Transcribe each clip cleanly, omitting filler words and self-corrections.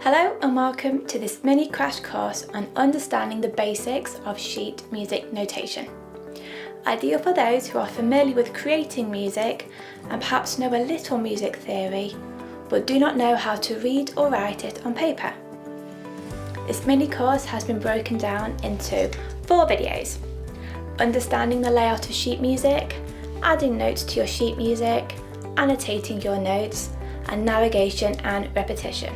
Hello and welcome to this mini crash course on understanding the basics of sheet music notation. Ideal for those who are familiar with creating music and perhaps know a little music theory, but do not know how to read or write it on paper. This mini course has been broken down into 4 videos: understanding the layout of sheet music, adding notes to your sheet music, annotating your notes, and navigation and repetition.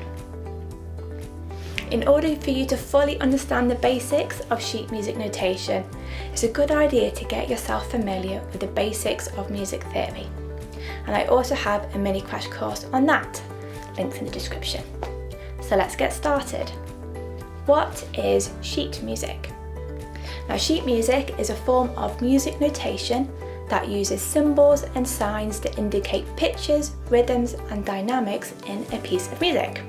In order for you to fully understand the basics of sheet music notation, it's a good idea to get yourself familiar with the basics of music theory. And I also have a mini crash course on that, links in the description. So let's get started. What is sheet music? Now, sheet music is a form of music notation that uses symbols and signs to indicate pitches, rhythms, and dynamics in a piece of music.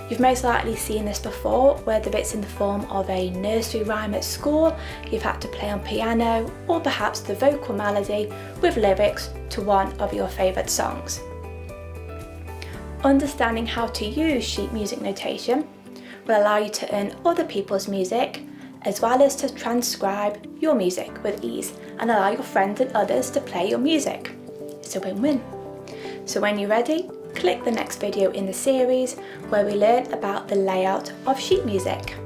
You've most likely seen this before, whether it's in the form of a nursery rhyme at school you've had to play on piano, or perhaps the vocal melody with lyrics to one of your favourite songs. Understanding how to use sheet music notation will allow you to earn other people's music, as well as to transcribe your music with ease and allow your friends and others to play your music. It's a win-win. So when you're ready, click the next video in the series where we learn about the layout of sheet music.